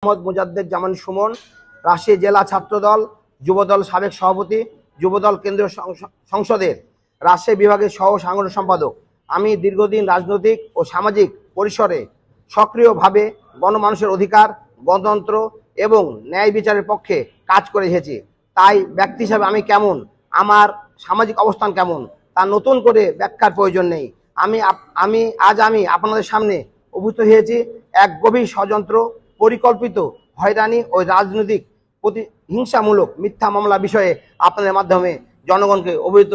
মোহাম্মদ মুজাদ্দেদ জামান সুমন, রাজশাহী জেলা ছাত্রদল যুবদল সাবেক সভাপতি, যুবদল কেন্দ্রীয় সংসদের রাজশাহী বিভাগের সহ সাংগঠনিক সম্পাদক। আমি দীর্ঘদিন রাজনৈতিক ও সামাজিক পরিসরে সক্রিয়ভাবে গণমানুষের অধিকার, গণতন্ত্র এবং ন্যায় বিচারের পক্ষে কাজ করে এসেছি। তাই ব্যক্তি হিসাবে আমি কেমন, আমার সামাজিক অবস্থান কেমন, তা নতুন করে ব্যাখ্যার প্রয়োজন নেই। আজ আমি আপনাদের সামনে উপস্থিত হয়েছি এক গভীর ষড়যন্ত্র, পরিকল্পিত হয়রানি ও রাজনৈতিক প্রতিহিংসামূলক মিথ্যা মামলা বিষয়ে আপনাদের মাধ্যমে জনগণকে অবহিত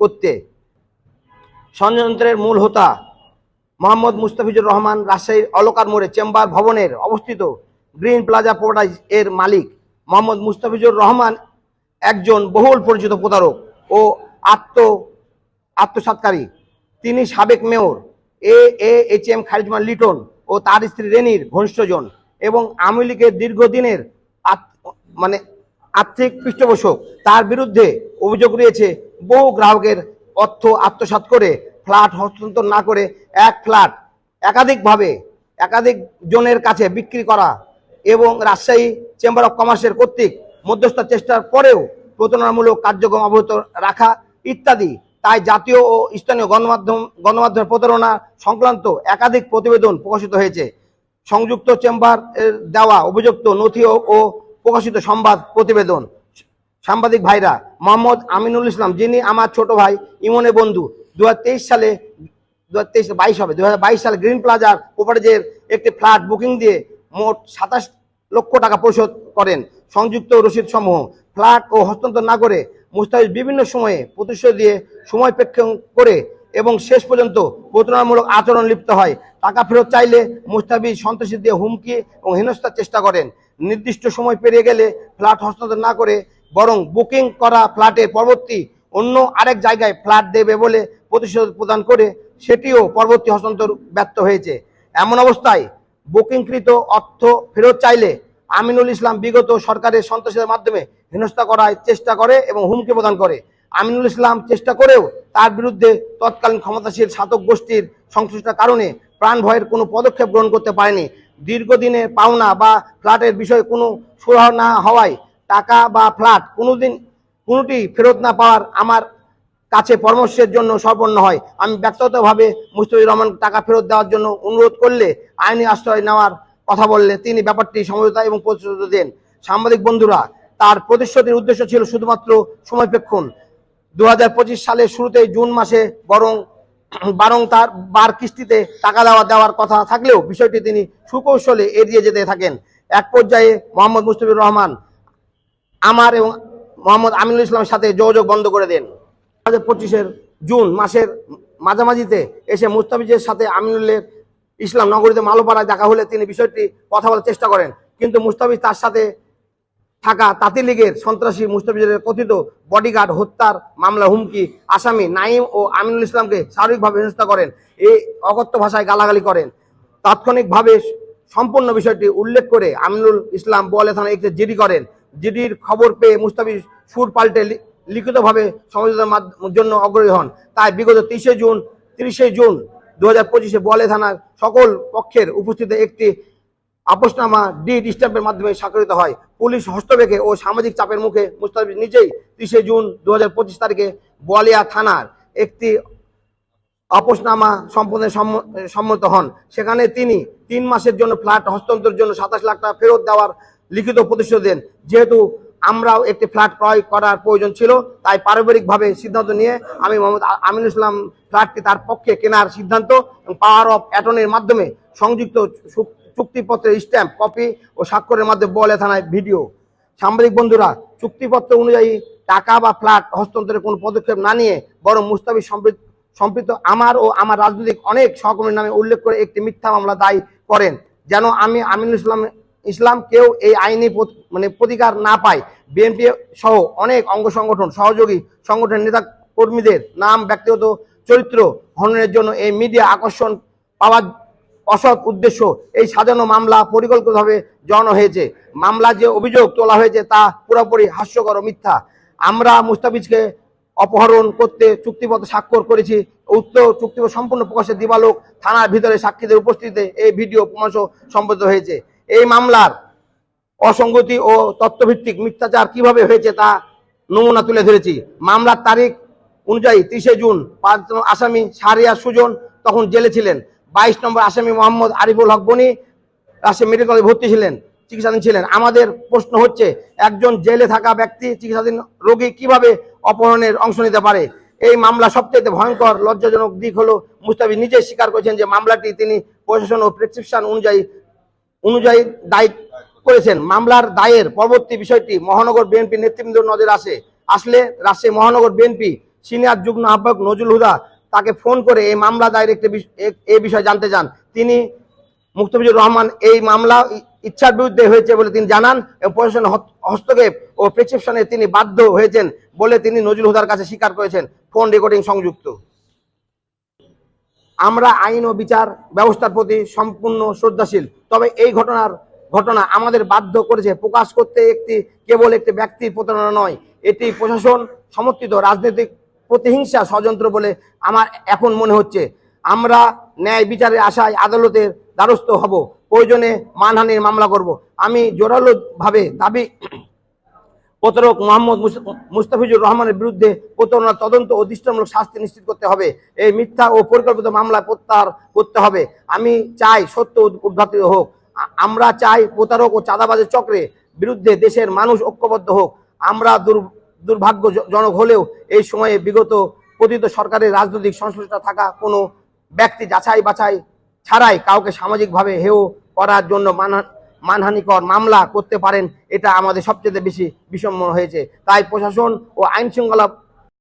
করতে। ষড়যন্ত্রের মূল হোতা মোহাম্মদ মুস্তাফিজুর রহমান রাজশাহীর অলকার মোড়ে চেম্বার ভবনের অবস্থিত গ্রিন প্লাজা প্রোপার্টাইজ এর মালিক। মোহাম্মদ মুস্তাফিজুর রহমান একজন বহুল পরিচিত প্রতারক ও আত্মসাৎকারী। তিনি সাবেক মেয়র AHM খালিজমান লিটন ও তার স্ত্রী রেনির ঘনিষ্ঠজন এবং আওয়ামী লীগের দীর্ঘদিনের আর্থিক পৃষ্ঠপোষক। তার বিরুদ্ধে অভিযোগ রয়েছে বহু গ্রাহকের অর্থ আত্মসাৎ করে ফ্ল্যাট হস্তান্তর না করে এক ফ্ল্যাট একাধিক জনের কাছে বিক্রি করা এবং রাজশাহী চেম্বার অফ কমার্সের কর্তৃক মধ্যস্থতার চেষ্টার পরেও প্রতারণামূলক কার্যক্রম অব্যাহত রাখা ইত্যাদি। তাই জাতীয় ও স্থানীয় গণমাধ্যমের প্রতারণা সংক্রান্ত একাধিক প্রতিবেদন প্রকাশিত হয়েছে। সংযুক্ত চেম্বার দেওয়া উপযুক্ত নথি ও প্রকাশিত সংবাদ প্রতিবেদন। সাংবাদিক ভাইরা, মোহাম্মদ আমিনুল ইসলাম, যিনি আমার ছোট ভাই ইমনের বন্ধু, 2023 সালে গ্রিন প্লাজার প্রপার্টিজের একটি ফ্ল্যাট বুকিং দিয়ে মোট 27 লক্ষ টাকা পরিশোধ করেন। সংযুক্ত রসিদ সমূহ ফ্ল্যাট ও হস্তান্তর না করে মুস্তাফিজ বিভিন্ন সময়ে প্রতিশ্রুতি দিয়ে সময় প্রেক্ষণ করে এবং শেষ পর্যন্ত প্রতারণামূলক আচরণ লিপ্ত হয়। টাকা ফেরত চাইলে মুস্তাফিজ সন্ত্রাসী দিয়ে হুমকি এবং হেনস্থার চেষ্টা করেন। নির্দিষ্ট সময় পেরিয়ে গেলে ফ্ল্যাট হস্তান্তর না করে বরং বুকিং করা ফ্ল্যাটের পরবর্তী অন্য আরেক জায়গায় ফ্ল্যাট দেবে বলে প্রতিশ্রুতি প্রদান করে সেটিও পরবর্তী হস্তান্তর ব্যর্থ হয়েছে। এমন অবস্থায় বুকিংকৃত অর্থ ফেরত চাইলে আমিনুল ইসলাম বিগত সরকারের সন্ত্রাসীদের মাধ্যমে হেনস্থা করার চেষ্টা করে এবং হুমকি প্রদান করে। আমিনুল ইসলাম চেষ্টা করেও তার বিরুদ্ধে তৎকালীন ক্ষমতাশীল শাসক গোষ্ঠীর সংশ্লিষ্টতার কারণে প্রাণ ভয়ের কোনো পদক্ষেপ গ্রহণ করতে পারেনি। দীর্ঘদিনের পাওনা বা ফ্ল্যাটের বিষয়ে কোনো সুরাহা না হওয়ায় টাকা বা ফ্ল্যাট কোনোটি ফেরত না পাওয়ার আমার কাছে পরামর্শের জন্য সম্পন্ন হয়। আমি ব্যক্তিগতভাবে মুস্তাফিজুর রহমান টাকা ফেরত দেওয়ার জন্য অনুরোধ করলে আইনি আশ্রয় নেওয়ার কথা বললে তিনি ব্যাপারটি সমঝোতা এবং প্রতিশ্রুতি দেন। সাংবাদিক বন্ধুরা, তার প্রতিশ্রুতির উদ্দেশ্য ছিল শুধুমাত্র সময়প্রেক্ষণ। 2025 সালের শুরুতেই জুন মাসে বরং তার বার কিস্তিতে টাকা দেওয়ার কথা থাকলেও বিষয়টি তিনি সুকৌশলে এড়িয়ে যেতে থাকেন। এক পর্যায়ে মোহাম্মদ মুস্তাফিজুর রহমান আমার এবং মোহাম্মদ আমিনুল ইসলামের সাথে যোগাযোগ বন্ধ করে দেন। 2025 জুন মাসের মাঝামাঝিতে এসে মুস্তাফিজের সাথে আমিনুলের ইসলাম নগরীতে মালোপাড়ায় দেখা হলে তিনি বিষয়টি কথা বলার চেষ্টা করেন, কিন্তু মুস্তাফিজ তার সাথে থাকা তাঁতি লীগের সন্ত্রাসী মুস্তাফিজের কথিত বডিগার্ড হত্যার মামলা হুমকি আসামি নাইম ও আমিনুল ইসলামকে শারীরিকভাবে হেনস্থা করেন, এই অকথ্য ভাষায় গালাগালি করেন। তাৎক্ষণিকভাবে সম্পূর্ণ বিষয়টি উল্লেখ করে আমিনুল ইসলাম বোয়ালিয়া থানায় একটি জিডি করেন। জিডির খবর পেয়ে মুস্তাফিজ সুর পাল্টে লিখিতভাবে সমঝোতার জন্য অগ্রহী হন। তাই বিগত 30 জুন 2025 বোয়ালিয়া থানার সকল পক্ষের উপস্থিতিতে একটি আপোসনামা ডিড স্ট্যাম্পের মাধ্যমে স্বাক্ষরিত হয়। পুলিশ হস্তক্ষেপে ও সামাজিক চাপের মুখে মুস্তাফিজ নিজেই 30 জুন 2025 তারিখে বোয়ালিয়া থানার একটি আপোসনামা সম্পন্ন সম্মত হন। সেখানে তিনি 3 মাসের জন্য ফ্ল্যাট হস্তান্তরের জন্য 27 লাখ টাকা ফেরত দেওয়ার লিখিত প্রতিশ্রুতি দেন। যেহেতু আমরাও একটি ফ্ল্যাট ক্রয় করার প্রয়োজন ছিল, তাই পারিবারিকভাবে সিদ্ধান্ত নিয়ে আমি মোহাম্মদ আমিনুল ইসলাম ফ্ল্যাটটি তার পক্ষে কেনার সিদ্ধান্ত এবং পাওয়ার অফ অ্যাটর্নির মাধ্যমে সংযুক্ত চুক্তিপত্রের স্ট্যাম্প কপি ও স্বাক্ষরের মাধ্যমে বোয়ালিয়া থানায় ভিডিও। সাংবাদিক বন্ধুরা, চুক্তিপত্র অনুযায়ী টাকা বা ফ্ল্যাট হস্তান্তরের কোনো পদক্ষেপ না নিয়ে বরং মুস্তাফিজ সম্পৃক্ত আমার ও আমার রাজনৈতিক অনেক সহকর্মীর নামে উল্লেখ করে একটি মিথ্যা মামলা দায়ী করেন, যেন আমি আমিনুল ইসলাম কেউ এই আইনি প্রতিকার না পায়। বিএনপি সহ অনেক অঙ্গ সংগঠন সহযোগী সংগঠনের নেতা কর্মীদের নাম ব্যক্তিগত চরিত্র হননের জন্য এই মিডিয়া আকর্ষণ পাওয়ার অসৎ উদ্দেশ্য এই সাজানো মামলা পরিকল্পিতভাবে জড়ানো হয়েছে। মামলা যে অভিযোগ তোলা হয়েছে তা পুরোপুরি হাস্যকর ও মিথ্যা। আমরা মুস্তাফিজকে অপহরণ করতে চুক্তিপত্র স্বাক্ষর করেছি। উক্ত চুক্তিপত্র সম্পূর্ণ প্রকাশের দিবালোক থানার ভিতরে সাক্ষীদের উপস্থিতিতে এই ভিডিও প্রমাণ সম্পাদিত হয়েছে। এই মামলার অসঙ্গতি ও তথ্যভিত্তিক মিথ্যাচার কিভাবে হয়েছে তা নমুনা তুলে ধরেছি। মামলার তারিখ অনুযায়ী 30 জুন 5 নম্বর আসামি শাহরিয়ার সুজন তখন জেলে ছিলেন। 22 নম্বর আসামি মোহাম্মদ আরিফুল হক বনি রাজশাহী মেডিকেল কলেজে ভর্তি ছিলেন, চিকিৎসাধীন ছিলেন। আমাদের প্রশ্ন হচ্ছে, একজন জেলে থাকা ব্যক্তি চিকিৎসাধীন রোগী কিভাবে অপহরণের অংশ নিতে পারে? এই মামলা সবচেয়ে ভয়ঙ্কর লজ্জাজনক দিক হলো মুস্তাফিজ নিজেই স্বীকার করেছেন যে মামলাটি তিনি প্রশাসন ও প্রেসক্রিপশন অনুযায়ী দায়ী করেছেন। মামলার দায়ের পরবর্তী বিষয়টি মহানগর বিএনপি নেতৃবৃন্দের নজরে আসলে রাজশাহী মহানগর বিএনপি সিনিয়র যুগ্ম আহ্বায়ক নজরুল হুদা তাকে ফোন করে এই মামলা দায়ের এই বিষয়ে জানতে চান। তিনি মুস্তাফিজুর রহমান এই মামলা ইচ্ছার বিরুদ্ধে হয়েছে বলে তিনি জানান এবং প্রশাসনের হস্তক্ষেপ ও প্রেসক্রিপশনে তিনি বাধ্য হয়েছেন বলে তিনি নজরুল হুদার কাছে স্বীকার করেছেন। ফোন রেকর্ডিং সংযুক্ত। আমরা আইন ও বিচার ব্যবস্থার প্রতি সম্পূর্ণ শ্রদ্ধাশীল, তবে এই ঘটনা আমাদের বাধ্য করেছে প্রকাশ করতে কেবল একটি ব্যক্তির প্রতারণা নয়, এটি প্রশাসন সমর্থিত রাজনৈতিক প্রতিহিংসা ষড়যন্ত্র বলে আমার এখন মনে হচ্ছে। আমরা ন্যায় বিচারের আশায় আদালতের দ্বারস্থ হব, প্রয়োজনে মানহানির মামলা করব। আমি জোরালোভাবে দাবি প্রতারক মোহাম্মদ মুস্তাফিজুর রহমানের বিরুদ্ধে প্রতারণার তদন্ত ও দৃষ্টান্তমূলক শাস্তি নিশ্চিত করতে হবে। এই মিথ্যা ও পরিকল্পিত মামলা প্রত্যাহার করতে হবে। আমি চাই সত্য উদ্ঘাটিত হোক। আমরা চাই প্রতারক ও চাঁদাবাজের চক্রের বিরুদ্ধে দেশের মানুষ ঐক্যবদ্ধ হোক। আমরা দুর্ভাগ্যজনক হলেও এই সময়ে বিগত পতিত সরকারের রাজনৈতিক সংশ্লিষ্টতা থাকা কোনো ব্যক্তি যাচাই বাছাই ছাড়াই কাউকে সামাজিকভাবে হেয় করার জন্য মানহানিকর মামলা করতে পারেন, এটা আমাদের সবচেয়ে বেশি বিষম্য হয়েছে। তাই প্রশাসন ও আইন শৃঙ্খলা